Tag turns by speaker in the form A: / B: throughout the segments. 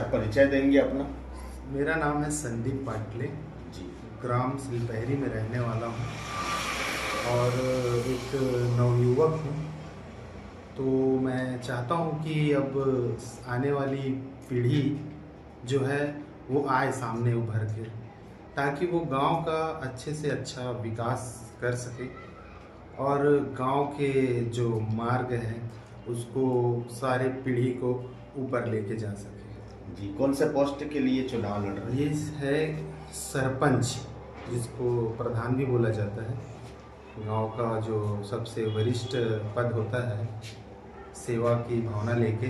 A: परिचय देंगे अपना?
B: मेरा नाम है संदीप पाटले
A: जी।
B: ग्राम सिलपहरी में रहने वाला हूँ और एक नवयुवक हूँ। तो मैं चाहता हूँ कि अब आने वाली पीढ़ी जो है वो आए सामने उभर के, ताकि वो गांव का अच्छे से अच्छा विकास कर सके और गांव के जो मार्ग हैं उसको सारे पीढ़ी को ऊपर लेके जा सके।
A: जी, कौन से पोस्ट के लिए चुनाव लड़ रहे
B: ये
A: हैं?
B: है सरपंच, जिसको प्रधान भी बोला जाता है। गांव का जो सबसे वरिष्ठ पद होता है सेवा की भावना लेके,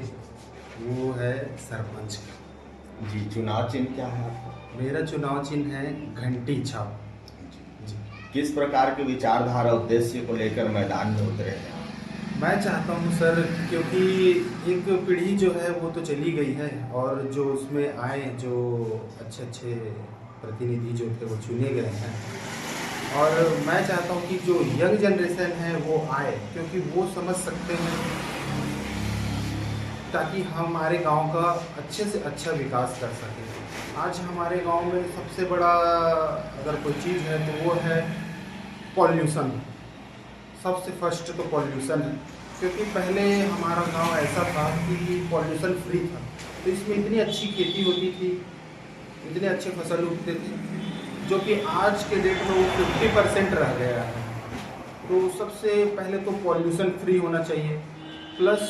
B: वो है सरपंच का।
A: जी, चुनाव चिन्ह क्या है आपका?
B: मेरा चुनाव चिन्ह है घंटी छाप।
A: जी। किस प्रकार के विचारधारा उद्देश्य को लेकर मैदान में उतरे हैं?
B: मैं चाहता हूँ सर, क्योंकि एक पीढ़ी जो है वो तो चली गई है और जो उसमें आए जो अच्छे अच्छे प्रतिनिधि जो थे वो चुने गए हैं, और मैं चाहता हूँ कि जो यंग जनरेशन है वो आए, क्योंकि वो समझ सकते हैं, ताकि हमारे गांव का अच्छे से अच्छा विकास कर सकें। आज हमारे गांव में सबसे बड़ा अगर कोई चीज़ है तो वो है पॉल्यूशन। सबसे फर्स्ट तो पॉल्यूशन है, क्योंकि पहले हमारा गांव ऐसा था कि पॉल्यूशन फ्री था, तो इसमें इतनी अच्छी खेती होती थी, इतने अच्छे फसल उगते थे, जो कि आज के डेट में वो 50% रह गया है। तो सबसे पहले तो पॉल्यूशन फ्री होना चाहिए, प्लस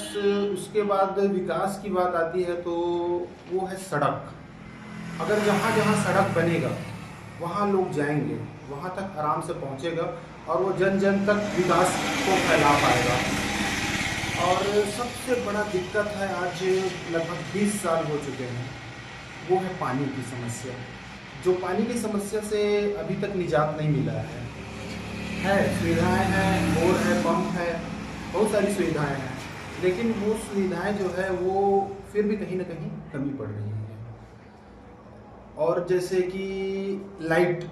B: उसके बाद विकास की बात आती है तो वो है सड़क। अगर जहाँ जहाँ सड़क बनेगा वहाँ लोग जाएंगे, वहाँ तक आराम से पहुँचेगा और वो जन जन तक विकास को फैला पाएगा। और सबसे बड़ा दिक्कत है, आज लगभग 20 साल हो चुके हैं, वो है पानी की समस्या। जो पानी की समस्या से अभी तक निजात नहीं मिला है। सुविधाएं हैं, बोर है, पंप है, बहुत सारी सुविधाएं हैं, लेकिन वो सुविधाएं जो है वो फिर भी कहीं ना कहीं कमी पड़ रही है। और जैसे कि लाइट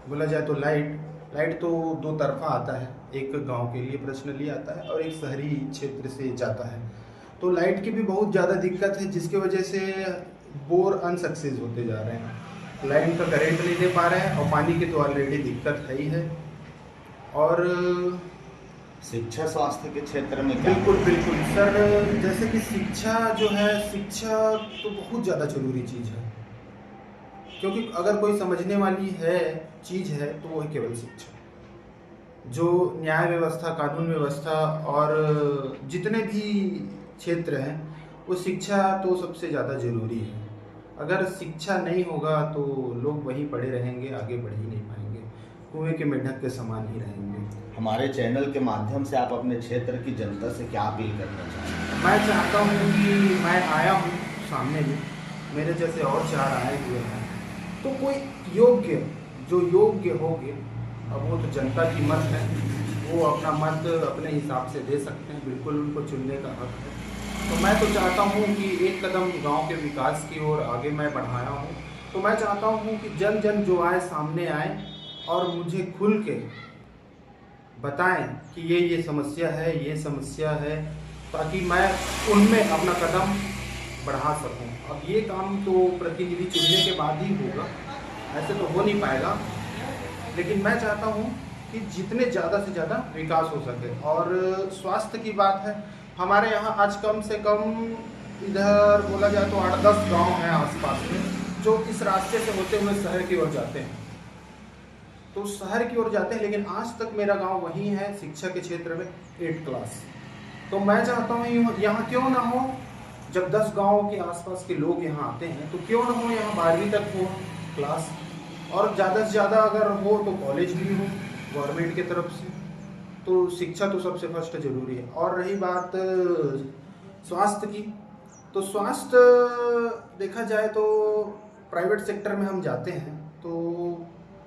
B: बोला जाए तो लाइट तो दो तरफा आता है, एक गांव के लिए पर्सनली आता है और एक शहरी क्षेत्र से जाता है। तो लाइट की भी बहुत ज़्यादा दिक्कत है, जिसकी वजह से बोर अनसक्सेस होते जा रहे हैं, लाइन का करंट नहीं दे पा रहे हैं, और पानी की तो ऑलरेडी दिक्कत है ही है। और
A: शिक्षा स्वास्थ्य के क्षेत्र में क्या?
B: बिल्कुल सर, जैसे कि शिक्षा जो है, शिक्षा तो बहुत ज़्यादा ज़रूरी चीज़ है, क्योंकि अगर कोई समझने वाली है चीज़ है तो वो है केवल शिक्षा। जो न्याय व्यवस्था, कानून व्यवस्था और जितने भी क्षेत्र हैं, वो शिक्षा तो सबसे ज़्यादा ज़रूरी है। अगर शिक्षा नहीं होगा तो लोग वहीं पड़े रहेंगे, आगे बढ़ ही नहीं पाएंगे, कुएं के मेंढक के समान ही रहेंगे।
A: हमारे चैनल के माध्यम से आप अपने क्षेत्र की जनता से क्या अपील करना चाहते हैं?
B: मैं चाहता हूँ कि मैं आया हूँ सामने में, मेरे जैसे और 4 आए हुए हैं, तो कोई जो योग्य होंगे, अब वो तो जनता की मत है, वो अपना मत अपने हिसाब से दे सकते हैं, बिल्कुल उनको चुनने का हक है। तो मैं तो चाहता हूँ कि एक कदम गांव के विकास की ओर आगे मैं बढ़ाया हूँ, तो मैं चाहता हूँ कि जन जन जो आए सामने आए और मुझे खुल के बताएं कि ये समस्या है, ये समस्या है, ताकि मैं उनमें अपना कदम बढ़ा सकूं। अब ये काम तो प्रतिनिधि चुनने के बाद ही होगा, ऐसे तो हो नहीं पाएगा, लेकिन मैं चाहता हूं कि जितने ज़्यादा से ज़्यादा विकास हो सके। और स्वास्थ्य की बात है, हमारे यहाँ आज कम से कम इधर बोला जाए तो 8-10 गांव हैं आसपास में, जो इस रास्ते से होते हुए शहर की ओर जाते हैं, तो शहर की ओर जाते हैं, लेकिन आज तक मेरा गांव वही है, शिक्षा के क्षेत्र में 8 क्लास। तो मैं चाहता हूँ यहाँ क्यों ना हो, जब 10 गाँव के आसपास के लोग यहाँ आते हैं तो क्यों ना हो यहाँ 12वीं तक हो क्लास, और ज़्यादा से ज़्यादा अगर हो तो कॉलेज भी हो गवर्नमेंट की तरफ से। तो शिक्षा तो सबसे फर्स्ट जरूरी है। और रही बात स्वास्थ्य की, तो स्वास्थ्य देखा जाए तो प्राइवेट सेक्टर में हम जाते हैं, तो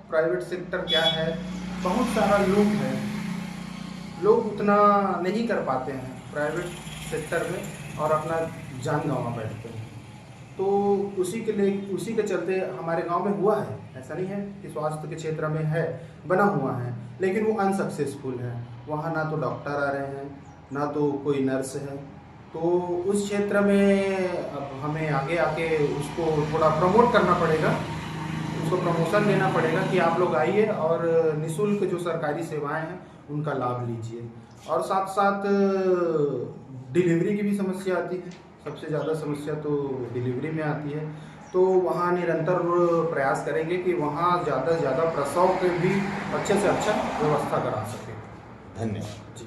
B: प्राइवेट सेक्टर क्या है, बहुत सारा लोग है, लोग उतना नहीं कर पाते हैं प्राइवेट सेक्टर में और अपना जान गंवा बैठते हैं। तो उसी के चलते हमारे गांव में हुआ है, ऐसा नहीं है कि स्वास्थ्य के क्षेत्र में है, बना हुआ है, लेकिन वो अनसक्सेसफुल है। वहाँ ना तो डॉक्टर आ रहे हैं, ना तो कोई नर्स है, तो उस क्षेत्र में अब हमें आगे आके उसको थोड़ा प्रमोट करना पड़ेगा, उसको प्रमोशन देना पड़ेगा कि आप लोग आइए और निःशुल्क जो सरकारी सेवाएं हैं उनका लाभ लीजिए। और साथ साथ डिलीवरी की भी समस्या आती है, सबसे ज़्यादा समस्या तो डिलीवरी में आती है। तो वहाँ निरंतर प्रयास करेंगे कि वहाँ ज़्यादा से ज़्यादा प्रसव के भी अच्छे से अच्छा व्यवस्था करा सकें।
A: धन्यवाद।